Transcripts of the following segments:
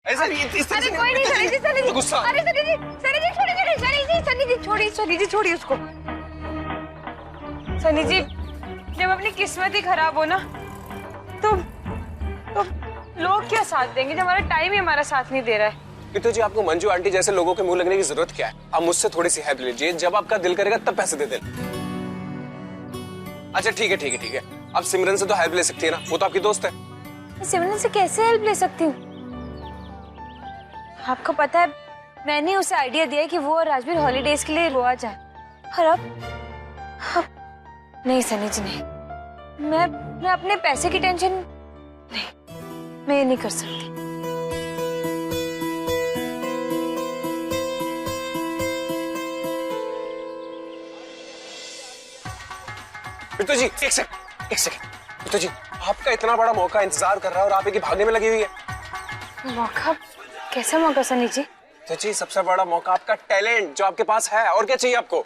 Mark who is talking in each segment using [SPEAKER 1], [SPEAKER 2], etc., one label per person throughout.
[SPEAKER 1] ऐसा नहीं,
[SPEAKER 2] अरे कोई नहीं सनी जी, सनी जी,
[SPEAKER 1] गुस्सा।
[SPEAKER 2] अरे सनी जी, सनी जी छोड़िए, सनी जी छोड़िए, सनी जी छोड़िए उसको। सनी जी जब अपनी किस्मत ही खराब हो ना तो लोग क्या साथ देंगे जब हमारा टाइम ही हमारा साथ नहीं दे रहा है।
[SPEAKER 1] पीतू जी, आपको मंजू आंटी जैसे लोगों के मुंह लगने की जरूरत क्या है? आप मुझसे थोड़ी सी हेल्प लीजिए, जब आपका दिल करेगा तब पैसे दे देना। अच्छा ठीक है, आप सिमरन से तो हेल्प ले सकती है ना, वो तो आपकी दोस्त है।
[SPEAKER 2] सिमरन से कैसे हेल्प ले सकती हूँ? आपको पता है मैंने उसे आइडिया दिया है कि वो और राजवीर हॉलीडेज के लिए गोवा जाए, और अब नहीं सनी जी नहीं, मैं अपने पैसे की टेंशन नहीं, मैं ये नहीं कर सकती।
[SPEAKER 1] पीतू जी एक सेकंड। पीतू जी, आपका इतना बड़ा मौका इंतजार कर रहा है और आप एक ही भागने में लगी हुई है।
[SPEAKER 2] मौका? कैसा मौका सनी जी?
[SPEAKER 1] तो जी सबसे बड़ा मौका आपका टैलेंट जो आपके पास है, और क्या चाहिए आपको?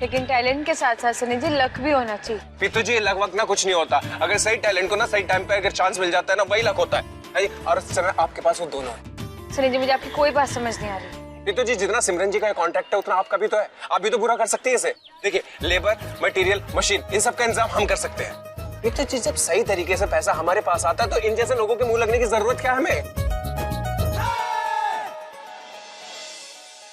[SPEAKER 2] लेकिन टैलेंट के साथ साथ सनी जी लक भी होना चाहिए।
[SPEAKER 1] पीतू जी लक वक्त ना कुछ नहीं होता, अगर सही टैलेंट को ना सही टाइम पे अगर चांस मिल जाता है ना, वही लक होता है। और इस समय आपके पास वो दोनों है।
[SPEAKER 2] सनी जी मुझे आपकी कोई बात समझ नहीं आ रही।
[SPEAKER 1] पीतू जी, जितना सिमरन जी का कॉन्ट्रैक्ट है उतना आपका भी तो है, आप भी तो पूरा कर सकते हैं इसे। देखिए, लेबर, मटेरियल, मशीन, इन सब का इंतजाम हम कर सकते हैं। पीतू जी, जब सही तरीके से पैसा हमारे पास आता है तो इन जैसे लोगों के मुंह लगने की जरूरत क्या है हमें?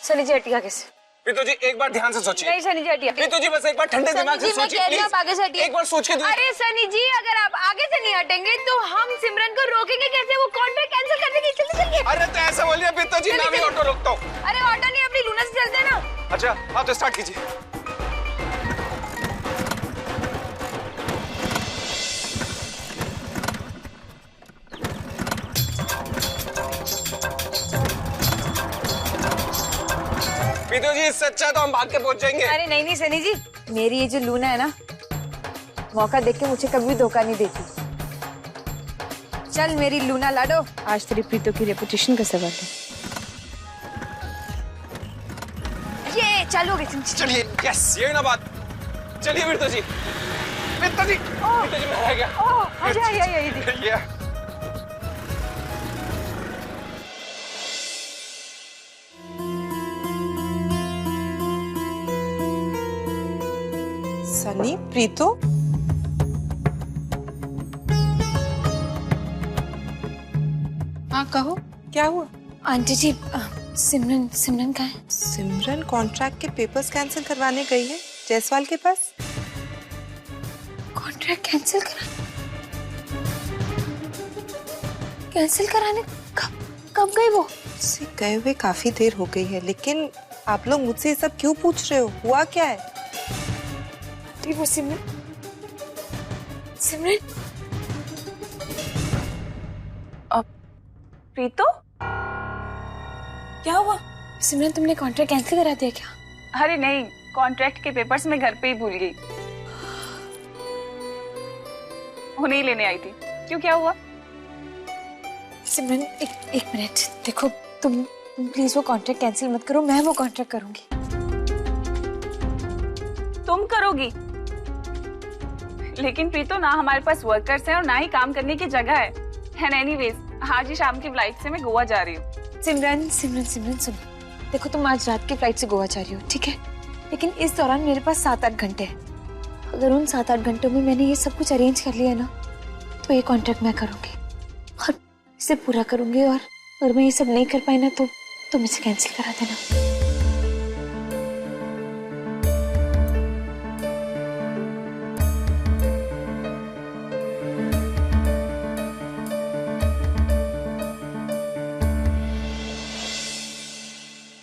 [SPEAKER 2] सनी जी हटिया कैसे?
[SPEAKER 1] पीतू जी एक बार ध्यान से सोचिए।
[SPEAKER 2] नहीं सनी जी हटिया।
[SPEAKER 1] पीतू जी बस एक बार ठंडे दिमाग से सोचिए प्लीज।
[SPEAKER 2] आगे से हटिए।
[SPEAKER 1] एक बार सोच के दो।
[SPEAKER 2] अरे सनी जी अगर आप आगे से नहीं हटेंगे तो हम सिमरन को रोकेंगे कैसे? वो कॉन्ट्रैक्ट कैंसिल कर देगी। जल्दी चलिए।
[SPEAKER 1] अरे तो ऐसा बोलिए पीतू जी, मैं भी ऑटो रोकता हूँ।
[SPEAKER 2] अरे ऑटो नहीं, अपनी लूना से चलते हैं ना।
[SPEAKER 1] अच्छा हाँ, तो स्टार्ट कीजिए। पीतू जी इससे अच्छा तो हम भाग के पहुंच जाएंगे।
[SPEAKER 2] अरे नहीं सनी जी, मेरी ये जो लूना है ना, मौका देख के मुझे कभी धोखा नहीं देती। चल मेरी लूना लाडो, आज तेरी प्रीतो की रेपुटेशन का सवाल है। ये चालू हो गई।
[SPEAKER 1] चलिए, यस ये ना बात। चलिए पीतू जी, मैं रह गया। ये
[SPEAKER 3] सनी, प्रीतो, हाँ कहो क्या हुआ?
[SPEAKER 2] आंटी जी सिमरन कहाँ है?
[SPEAKER 3] सिमरन कॉन्ट्रैक्ट के पेपर्स कैंसिल करवाने गई है जायसवाल के पास।
[SPEAKER 2] कॉन्ट्रैक्ट कैंसिल कराने कब गई वो?
[SPEAKER 3] उसे गए हुए काफी देर हो गई है, लेकिन आप लोग मुझसे ये सब क्यों पूछ रहे हो? हुआ क्या है?
[SPEAKER 2] वो सिमरन
[SPEAKER 4] प्रीतो क्या हुआ?
[SPEAKER 2] सिमरन तुमने कॉन्ट्रैक्ट कैंसिल करा दिया क्या?
[SPEAKER 4] अरे नहीं, कॉन्ट्रैक्ट के पेपर्स मैं घर पे ही भूल गई, उन्हें ही लेने आई थी। क्यों, क्या हुआ?
[SPEAKER 2] सिमरन एक मिनट देखो, तुम प्लीज वो कॉन्ट्रैक्ट कैंसिल मत करो, मैं वो कॉन्ट्रैक्ट करूंगी।
[SPEAKER 4] तुम करोगी? लेकिन प्रीतो ना हमारे पास वर्कर्स हैं और ना ही काम करने की जगह है। एंड एनीवेज आज ही शाम की फ्लाइट से मैं गोवा जा रही हूँ।
[SPEAKER 2] सिमरन सुनो, देखो तुम आज रात की फ्लाइट से गोवा जा रही हो, ठीक है, लेकिन इस दौरान मेरे पास 7-8 घंटे हैं। अगर उन 7-8 घंटों में मैंने ये सब कुछ अरेंज कर लिया ना, तो ये कॉन्ट्रैक्ट मैं करूंगी और इसे पूरा करूंगी, और अगर मैं ये सब नहीं कर पाई ना तो तुम इसे कैंसिल करा देना।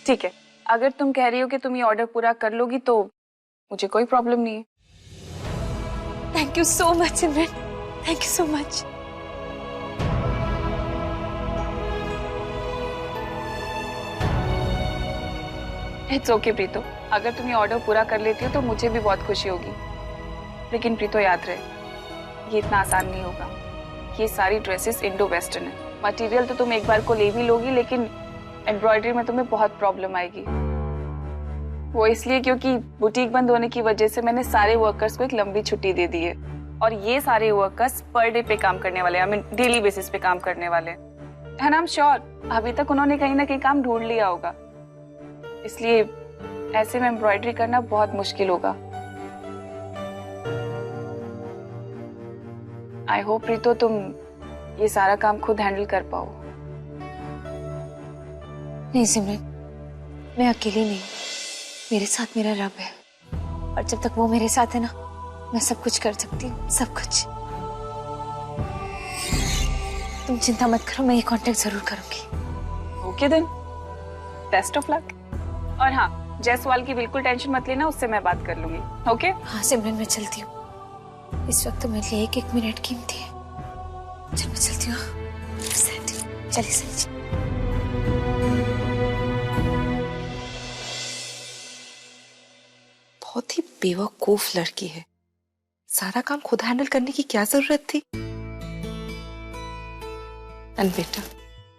[SPEAKER 4] ठीक है, अगर तुम कह रही हो कि तुम ये ऑर्डर पूरा कर लोगी तो मुझे कोई प्रॉब्लम नहीं है।
[SPEAKER 2] Thank you so much Simran, thank you so much.
[SPEAKER 4] It's okay Preeto, अगर तुम ये ऑर्डर पूरा कर लेती हो तो मुझे भी बहुत खुशी होगी। लेकिन प्रीतो याद रहे, ये इतना आसान नहीं होगा। ये सारी ड्रेसेस इंडो वेस्टर्न है। मटेरियल तो तुम एक बार को ले भी लोगी, लेकिन एम्ब्रॉयडरी में तुम्हें बहुत प्रॉब्लम आएगी। वो इसलिए क्योंकि बुटीक बंद होने की वजह से मैंने सारे वर्कर्स को एक लंबी छुट्टी दे दी है, और ये सारे वर्कर्स पर डे पे काम करने वाले हैं, आई मीन डेली बेसिस पे काम करने वाले हैं। एंड आई एम श्योर अभी तक उन्होंने कहीं ना कहीं काम ढूंढ लिया होगा, इसलिए ऐसे में एम्ब्रॉयडरी करना बहुत मुश्किल होगा। आई होप प्रीतो तुम ये सारा काम खुद हैंडल कर पाओ।
[SPEAKER 2] नहीं सिमरन, मैं अकेली नहीं, मेरे साथ मेरा रब है, और जब तक वो मेरे साथ है ना, मैं सब कुछ कर सकती हूँ, सब कुछ। तुम चिंता मत करो, मैं ये कांटेक्ट जरूर करूंगी।
[SPEAKER 4] Okay then, best of luck. और हाँ, जयसवाल की बिल्कुल टेंशन मत लेना, उससे मैं बात कर लूंगी। ओके?
[SPEAKER 2] हाँ सिमरन, मैं चलती हूँ, इस वक्त तो मेरे लिए एक एक मिनट कीमती है। चल मैं चलती हूँ। चलिए सही।
[SPEAKER 3] बहुत ही बेवकूफ लड़की है, सारा काम खुद हैंडल करने की क्या जरूरत थी। एंड बेटा,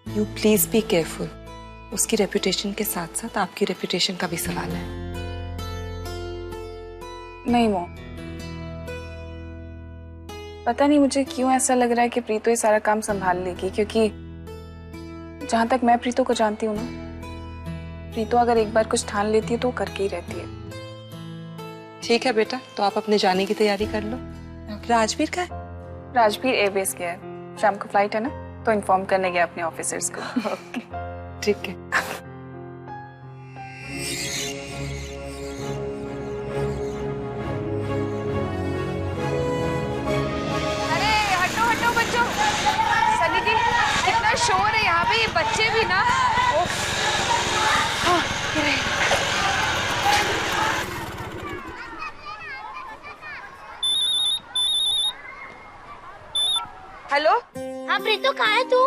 [SPEAKER 3] यू प्लीज बी केयरफुल, उसकी रेपुटेशन के साथ साथ आपकी रेपुटेशन का भी सवाल है।
[SPEAKER 4] नहीं मो, पता नहीं मुझे क्यों ऐसा लग रहा है कि प्रीतो ये सारा काम संभाल लेगी, क्योंकि जहां तक मैं प्रीतो को जानती हूँ ना, प्रीतो अगर एक बार कुछ ठान लेती है तो वो करके ही रहती है।
[SPEAKER 3] ठीक है बेटा, तो आप अपने जाने की तैयारी कर लो। राजवीर का है?
[SPEAKER 4] राजवीर एयरबेस गया है, शाम को फ्लाइट है ना, तो इन्फॉर्म करने गया अपने ऑफिसर्स को।
[SPEAKER 3] ठीक है।
[SPEAKER 5] अरे हटो हटो बच्चों, सनी जी कितना शोर है यहाँ पे, ये बच्चे भी ना।
[SPEAKER 2] हेलो,
[SPEAKER 6] हाँ प्रीतो, कहाँ है तू?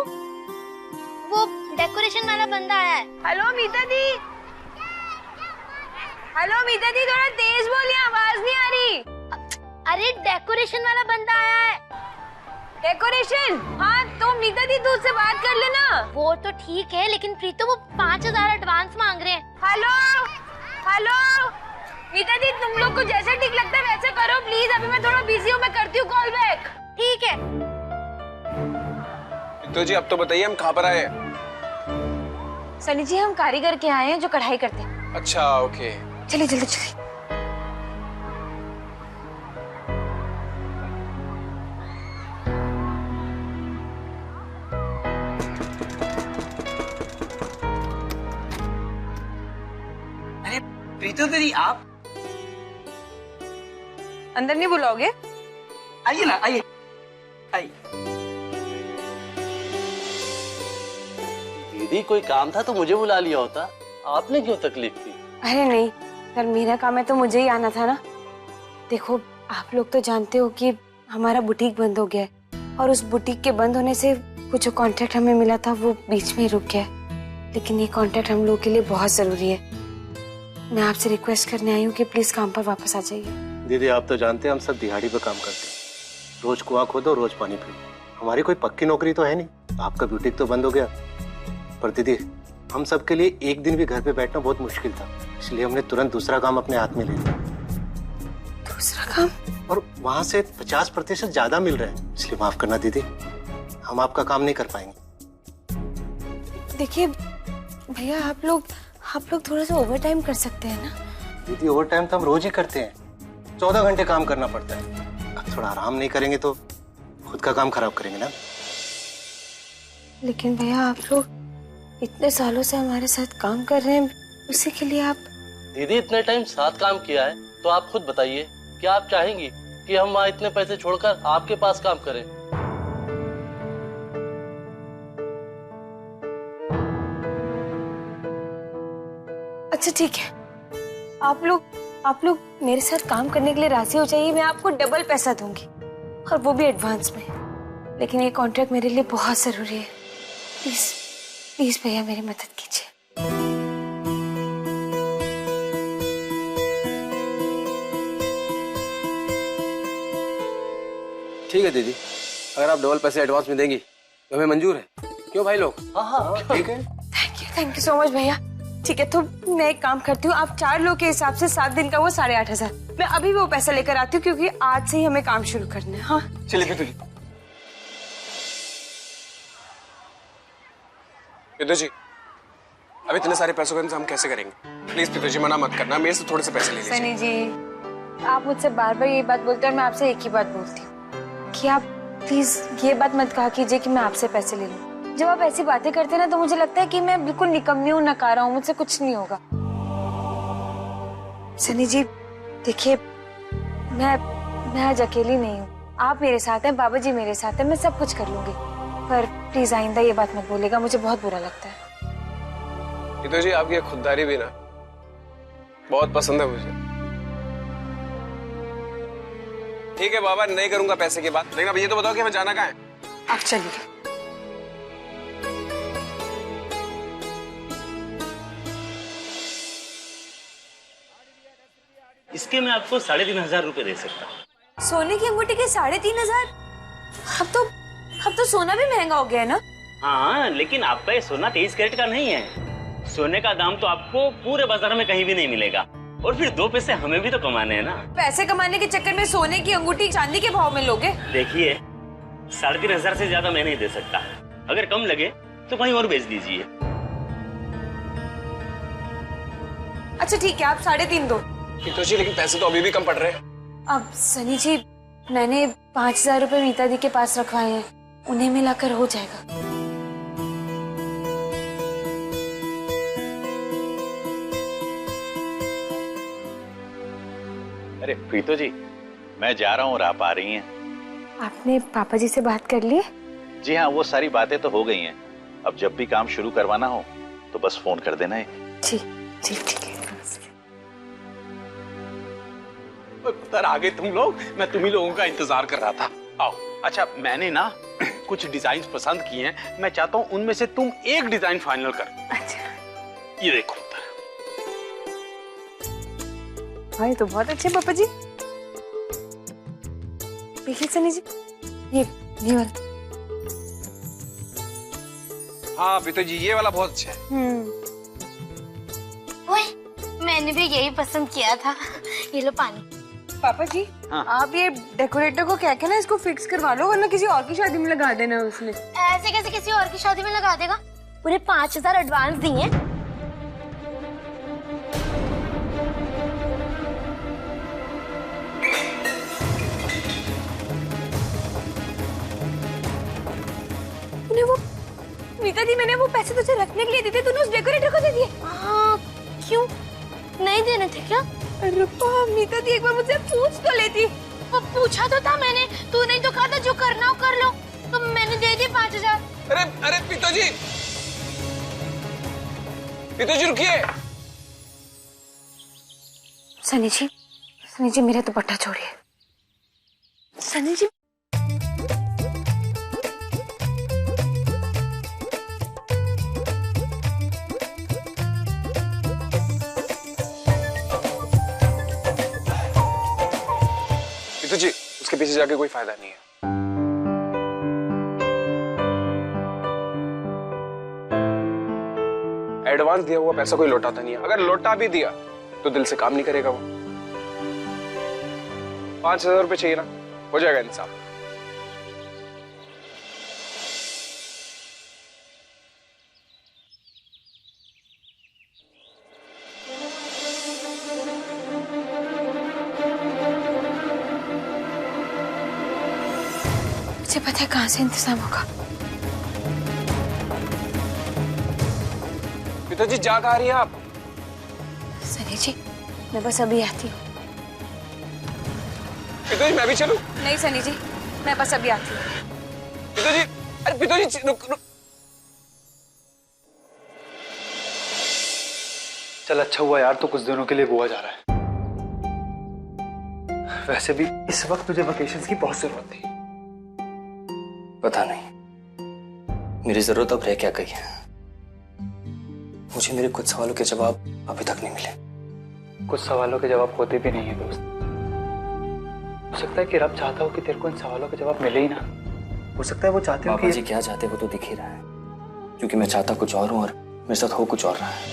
[SPEAKER 6] वो डेकोरेशन वाला बंदा आया है।
[SPEAKER 5] हेलो मीता दी, हेलो मीता दी, थोड़ा तेज बोलिए, आवाज नहीं आ रही।
[SPEAKER 6] अरे डेकोरेशन वाला बंदा आया है।
[SPEAKER 5] डेकोरेशन? हाँ तो मीता दी तू उससे बात कर लेना।
[SPEAKER 6] वो तो ठीक है, लेकिन प्रीतो वो 5000 एडवांस मांग रहे हैं।
[SPEAKER 5] हेलो हेलो मीता दी, तुम लोग को जैसा ठीक लगता है वैसे करो प्लीज, अभी मैं थोड़ा बिजी हूँ, मैं करती हूँ कॉल बैक।
[SPEAKER 6] ठीक है।
[SPEAKER 1] तो जी अब तो बताइए हम कहाँ पर आए हैं?
[SPEAKER 2] सनी जी, हम कारीगर के आए हैं जो कढ़ाई करते हैं।
[SPEAKER 1] अच्छा ओके,
[SPEAKER 2] चलिए जल्दी चलिए।
[SPEAKER 7] अरे प्रीतो दीदी, आप
[SPEAKER 5] अंदर नहीं बुलाओगे?
[SPEAKER 7] आइए ना, आइए आइए।
[SPEAKER 8] दीदी कोई काम था तो मुझे बुला लिया होता, आपने क्यों तकलीफ की?
[SPEAKER 2] अरे नहीं, अगर मेरा काम है तो मुझे ही आना था ना। देखो, आप लोग तो जानते हो कि हमारा बुटीक बंद हो गया है, और उस बुटीक के बंद होने से कुछ जो कॉन्ट्रैक्ट हमें मिला था वो बीच में ही रुक गया है। लेकिन ये कॉन्ट्रैक्ट हम लोगों के लिए बहुत जरूरी है। मैं आपसे रिक्वेस्ट करने आई हूँ कि प्लीज काम पर वापस आ जाइए।
[SPEAKER 8] दीदी आप तो जानते हैं हम सब दिहाड़ी पे काम करते हैं, रोज कुआं खोदो रोज पानी पियो, हमारी कोई पक्की नौकरी तो है नहीं। आपका बुटीक तो बंद हो गया, पर दीदी हम सब के लिए एक दिन भी घर पे बैठना बहुत मुश्किल था, इसलिए हमने तुरंत दूसरा काम अपने हाथ में ले लिया।
[SPEAKER 2] दूसरा काम?
[SPEAKER 8] और वहाँ से 50% ज्यादा मिल रहा है, इसलिए माफ करना दीदी, हम आपका काम नहीं कर पाएंगे।
[SPEAKER 2] देखिए भैया, आप लोग थोड़ा सा ओवर टाइम कर सकते हैं ना।
[SPEAKER 8] दीदी ओवर टाइम तो हम रोज ही करते हैं, 14 घंटे काम करना पड़ता है। अब थोड़ा आराम नहीं करेंगे तो खुद का काम खराब करेंगे ना।
[SPEAKER 2] लेकिन भैया, आप लोग इतने सालों से हमारे साथ काम कर रहे हैं, उसी के लिए आप।
[SPEAKER 9] दीदी इतने टाइम साथ काम किया है तो आप खुद बताइए, क्या आप चाहेंगी कि हम वहाँ इतने पैसे छोड़कर आपके पास काम करें?
[SPEAKER 2] अच्छा ठीक है, आप लोग मेरे साथ काम करने के लिए राजी हो जाइए, मैं आपको डबल पैसा दूंगी, और वो भी एडवांस में। लेकिन ये कॉन्ट्रैक्ट मेरे लिए बहुत जरूरी है। प्लीज प्लीज भैया, मेरी मदद कीजिए।
[SPEAKER 1] ठीक है दीदी, अगर आप डबल पैसे एडवांस में देंगी तो हमें मंजूर है। क्यों भाई लोग?
[SPEAKER 8] हाँ ठीक है।
[SPEAKER 2] थैंक यू सो मच भैया। ठीक है, तो मैं एक काम करती हूँ, आप 4 लोग के हिसाब से 7 दिन का वो 8,500, मैं अभी वो पैसा लेकर आती हूँ, क्योंकि आज से ही हमें काम शुरू करना है। हाँ
[SPEAKER 1] चलिए फिर। प्रीतो जी, अब इतने सारे पैसों का इंतजाम कैसे करेंगे? प्लीज प्रीतो जी मना मत करना, मेरे से थोड़े से पैसे ले लीजिए।
[SPEAKER 2] सनी जी, आप मुझसे बार बार ये बात बोलते हैं और मैं आपसे एक ही बात बोलती हूँ कि आप प्लीज ये बात मत कहा कीजिए कि मैं आपसे पैसे ले लूँ। जब आप ऐसी बातें करते हैं ना तो मुझे लगता है कि मैं बिल्कुल निकम्मी हूँ, नकारा हूँ, मुझसे कुछ नहीं होगा। सनी जी देखिए, मैं आज अकेली नहीं हूँ, आप मेरे साथ हैं, बाबा जी मेरे साथ हैं, मैं सब कुछ कर लूंगी। पर प्लीज आइंदा ये बात मत बोलेगा, मुझे बहुत बुरा लगता है।
[SPEAKER 1] प्रीतो जी आपकी खुददारी भी ना बहुत पसंद है मुझे। ठीक है बाबा, नहीं करूंगा पैसे की बात, लेकिन अब ये तो बताओ कि हमें जाना कहाँ है?
[SPEAKER 3] आप चलिए।
[SPEAKER 10] इसके मैं आपको 3,500 रुपए दे सकता हूँ।
[SPEAKER 2] सोने की अंगूठी के 3,500? अब तो सोना भी महंगा हो गया है ना?
[SPEAKER 10] हाँ, लेकिन आपका ये सोना 23 कैरेट का नहीं है। सोने का दाम तो आपको पूरे बाजार में कहीं भी नहीं मिलेगा, और फिर 2 पैसे हमें भी तो कमाने हैं ना।
[SPEAKER 2] पैसे कमाने के चक्कर में सोने की अंगूठी चांदी के भाव में लोगे?
[SPEAKER 10] देखिए, 3,500 से ज्यादा मैं नहीं दे सकता। अगर कम लगे तो कहीं और बेच दीजिए।
[SPEAKER 2] अच्छा ठीक है, आप 3.5 दो।
[SPEAKER 1] प्रीतो जी लेकिन पैसे तो अभी भी कम पड़ रहे हैं।
[SPEAKER 2] अब सनी जी, मैंने 5,000 रुपए मीता दी के पास रखवाए हैं, उन्हें मिलाकर हो जाएगा।
[SPEAKER 11] अरे प्रीतो जी, मैं जा रहा हूँ और आप आ रही हैं।
[SPEAKER 2] आपने पापा जी से बात कर ली?
[SPEAKER 11] जी हाँ, वो सारी बातें तो हो गई हैं। अब जब भी काम शुरू करवाना हो तो बस फोन कर देना है।
[SPEAKER 2] जी जी ठीक है।
[SPEAKER 12] पुत्र आ गए तुम लोग, मैं तुम्ही लोगों का इंतजार कर रहा था। आओ। अच्छा, मैंने ना कुछ डिजाइन पसंद किए हैं, मैं चाहता हूँ उनमें से तुम एक डिजाइन फाइनल कर।
[SPEAKER 2] अच्छा।
[SPEAKER 12] ये देखो।
[SPEAKER 2] हाँ, ये तो बहुत अच्छे पापा जी। देखिए सनी जी, ये वाला।
[SPEAKER 1] हाँ प्रीतो जी, ये वाला बहुत अच्छा है।
[SPEAKER 6] ओए, मैंने भी यही पसंद किया था। ये लो पानी।
[SPEAKER 2] पापा जी,
[SPEAKER 12] हाँ।
[SPEAKER 2] आप ये डेकोरेटर को कह के ना इसको फिक्स करवा लो, वरना किसी और की शादी में लगा देना उसने।
[SPEAKER 6] ऐसे कैसे किसी और की शादी में लगा देगा? पूरे 5,000 एडवांस दिए।
[SPEAKER 2] वो मीता दी, मैंने वो पैसे तुझे रखने के लिए दिए थे, तूने उस डेकोरेटर को दे दिए।
[SPEAKER 6] हाँ, क्यों नहीं देने थे क्या?
[SPEAKER 2] रुपा, मीता दी एक बार मुझसे पूछ तो लेती।
[SPEAKER 6] वो पूछा तो था मैंने, तू नहीं तो कहा था जो करना हो कर लो, तो मैंने दे दिए 5,000।
[SPEAKER 1] अरे प्रीतो जी, प्रीतो जी रुकिए।
[SPEAKER 2] सनी जी मेरा दुपट्टा छोड़िए। सनी जी,
[SPEAKER 1] प्रीतो जी, उसके पीछे जाके कोई फायदा नहीं है। एडवांस दिया हुआ पैसा कोई लौटाता नहीं है, अगर लौटा भी दिया तो दिल से काम नहीं करेगा वो। 5,000 रुपए चाहिए ना, हो जाएगा इंसाफ।
[SPEAKER 2] मुझे पता है कहाँ से इंतजाम होगा।
[SPEAKER 1] प्रीतो जी, जा कहाँ रही हैं आप?
[SPEAKER 2] सनी जी, मैं बस अभी आती हूँ।
[SPEAKER 1] प्रीतो जी, मैं भी चलूं?
[SPEAKER 2] नहीं सनी जी, मैं बस अभी आती हूँ।
[SPEAKER 1] प्रीतो जी, अरे प्रीतो जी रुक।
[SPEAKER 13] चल अच्छा हुआ यार, तो कुछ दिनों के लिए गोवा जा रहा है। वैसे भी इस वक्त तुझे वेकेशंस की बहुत जरूरत थी।
[SPEAKER 7] पता नहीं मेरी जरूरत अब रह क्या गई है। मुझे मेरे कुछ सवालों के जवाब अभी तक नहीं मिले।
[SPEAKER 13] कुछ सवालों के जवाब होते भी नहीं है दोस्त। हो सकता है कि रब चाहता हो कि तेरे को इन सवालों के जवाब मिले ही ना। हो सकता है वो चाहते हो
[SPEAKER 7] पापा जी क्या चाहते वो तो दिख ही रहा है, क्योंकि मैं चाहता कुछ और हूँ और मेरे साथ हो कुछ और रहा है।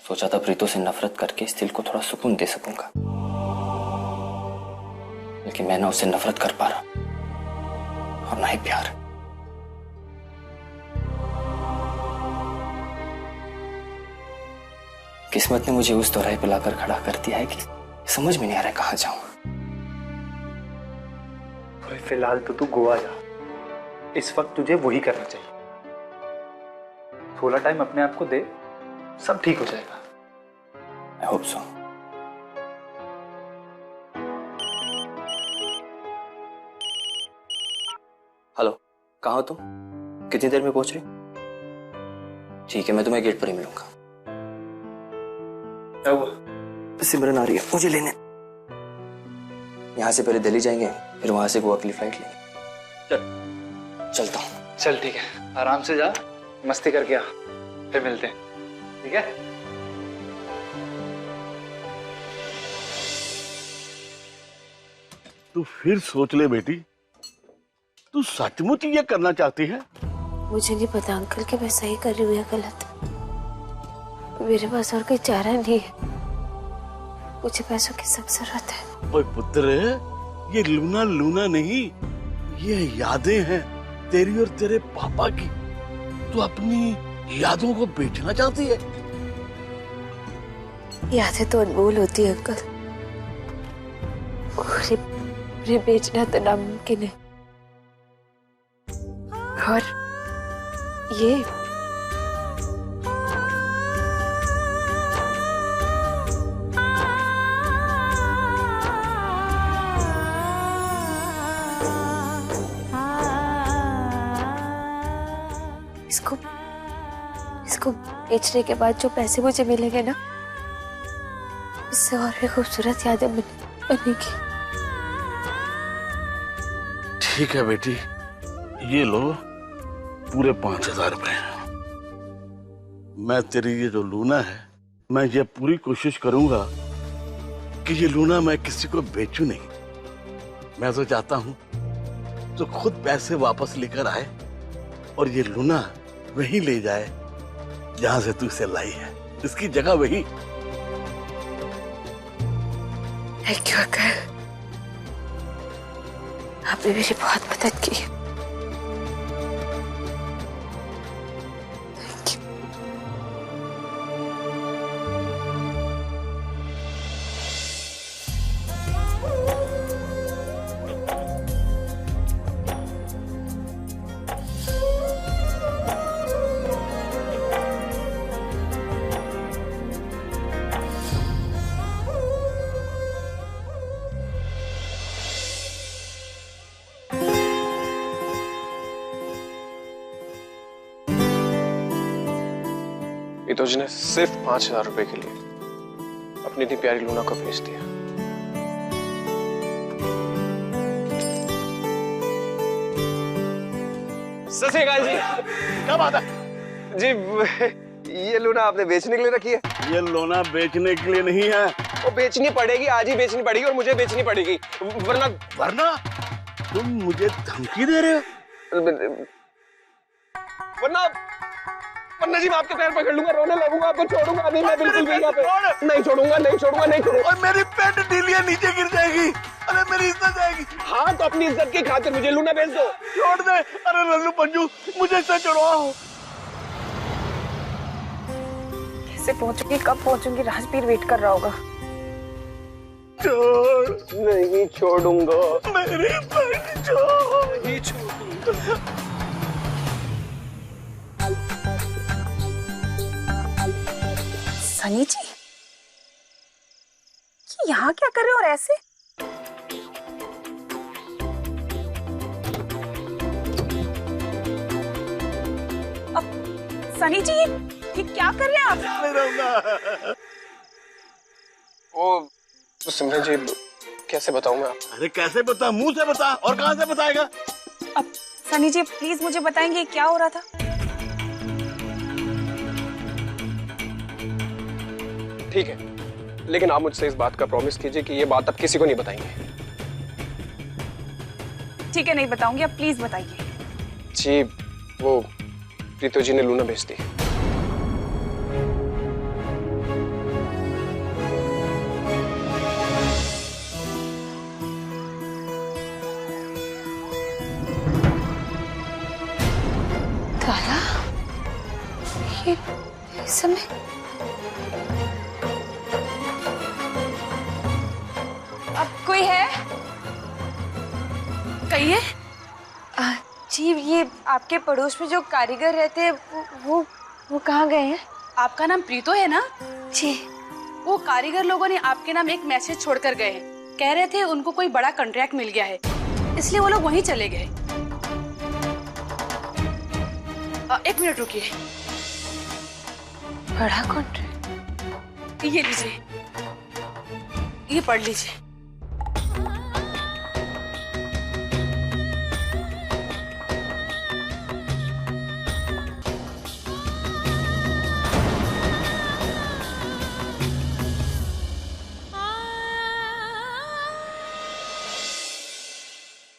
[SPEAKER 7] सोचा था प्रीतो से नफरत करके इस दिल को थोड़ा सुकून दे सकूंगा, लेकिन मैं ना उससे नफरत कर पा रहा और ना ही प्यार। किस्मत ने मुझे उस दोराहे पे लाकर खड़ा कर दिया है कि समझ में नहीं आ रहा कहाँ जाऊं।
[SPEAKER 13] फिलहाल तो तू गोवा जा। इस वक्त तुझे वही करना चाहिए। थोड़ा टाइम अपने आप को दे, सब ठीक हो जाएगा।
[SPEAKER 7] I hope so. हेलो, कहाँ हो तुम? कितनी देर में पहुंच रही? ठीक है, मैं तुम्हें गेट पर ही मिलूंगा।
[SPEAKER 13] क्या हुआ?
[SPEAKER 7] सिमरन आ रही है मुझे लेने। यहाँ से पहले दिल्ली जाएंगे, फिर वहां से गोवा के लिए फ्लाइट लेंगे। चलता हूँ।
[SPEAKER 13] चल ठीक है, आराम से जा, मस्ती करके आ, फिर मिलते हैं, ठीक है?
[SPEAKER 14] तू फिर सोच ले बेटी, तू सचमुच ये करना चाहती है?
[SPEAKER 6] मुझे नहीं पता अंकल कि मैं सही कर रही हूँ या गलत। मेरे पास और कोई चारा नहीं है। मुझे पैसों की सब जरूरत है।
[SPEAKER 14] ओए पुत्र, ये लूना लूना नहीं, ये यादें हैं तेरी और तेरे पापा की। तू अपनी यादों को बेचना चाहती है?
[SPEAKER 6] यादें तो अनमोल होती है अंकल। उन्हें बेचना तो नामुमकिन है। और ये इसको बेचने के बाद जो पैसे मुझे मिलेंगे ना, इससे और भी खूबसूरत यादें बनेगी।
[SPEAKER 14] ठीक है बेटी, ये लो पूरे 5,000 रुपए। मैं तेरी ये जो लूना है, मैं ये पूरी कोशिश करूंगा कि ये लूना मैं किसी को बेचूं नहीं। मैं तो चाहता हूं तो खुद पैसे वापस लेकर आए और ये लूना वहीं ले जाए जहां से तू इसे लाई है, इसकी जगह वही।
[SPEAKER 6] थैंक यू अंकल, आपने मेरी बहुत मदद की।
[SPEAKER 1] प्रीतो जी ने सिर्फ 5,000 रुपए के लिए अपनी इतनी प्यारी लूना को भेज दिया। सत श्री अकाल जी।
[SPEAKER 14] क्या बात है?
[SPEAKER 1] जी ये लूना आपने बेचने के लिए रखी है?
[SPEAKER 14] ये लूना बेचने के लिए नहीं है।
[SPEAKER 1] वो बेचनी पड़ेगी, आज ही बेचनी पड़ेगी और मुझे बेचनी पड़ेगी, वरना
[SPEAKER 14] तुम मुझे धमकी दे रहे हो?
[SPEAKER 1] वरना जी मैं आपके पैर पकड़ लूंगा, रोने लगूंगा, आपको छोड़ूंगा नहीं, मैं बिल्कुल भी नहीं छोड़ूंगा, नहीं छोड़ूंगा, नहीं छोड़ूंगा।
[SPEAKER 14] और मेरी पेट ढीलिया नीचे गिर जाएगी। अरे मेरी इज्जत जाएगी।
[SPEAKER 1] हाँ तो अपनी इज्जत की खातिर मुझे लूना बेच दो।
[SPEAKER 14] छोड़ दे। अरे लल्लू पंजू, मुझे इससे छुड़वाओ।
[SPEAKER 4] कैसे पहुंचूंगी, कब पहुंचूंगी? राजवीर वेट कर रहा होगा।
[SPEAKER 1] छोड़। नहीं छोड़ूंगा।
[SPEAKER 14] मेरी पेट छोड़।
[SPEAKER 1] नहीं छोड़ूंगा।
[SPEAKER 4] सनी जी, ये यहाँ क्या कर रहे हो और ऐसे? अब सनी जी, ये क्या कर रहे हैं आप?
[SPEAKER 1] वो सिमरन जी, कैसे बताऊं मैं आपको?
[SPEAKER 14] अरे कैसे बता? मुंह से बता। और कहां से बताएगा?
[SPEAKER 4] अब सनी जी प्लीज मुझे बताएंगे क्या हो रहा था?
[SPEAKER 1] ठीक है, लेकिन आप मुझसे इस बात का प्रॉमिस कीजिए कि ये बात आप किसी को नहीं बताएंगे।
[SPEAKER 4] ठीक है, नहीं बताऊंगी, आप प्लीज बताइए।
[SPEAKER 1] जी वो प्रीतो जी ने लूना भेज दी।
[SPEAKER 6] ताला? ये समय
[SPEAKER 5] कहिए।
[SPEAKER 2] जी ये आपके पड़ोस में जो कारीगर रहते हैं वो कहाँ गए हैं?
[SPEAKER 5] आपका नाम प्रीतो है ना?
[SPEAKER 2] जी।
[SPEAKER 5] वो कारीगर लोगों ने आपके नाम एक मैसेज छोड़कर गए हैं। कह रहे थे उनको कोई बड़ा कॉन्ट्रैक्ट मिल गया है, इसलिए वो लोग वहीं चले गए। एक मिनट रुकिए।
[SPEAKER 2] बड़ा कॉन्ट्रैक्ट?
[SPEAKER 5] ये लीजिए, ये पढ़ लीजिए।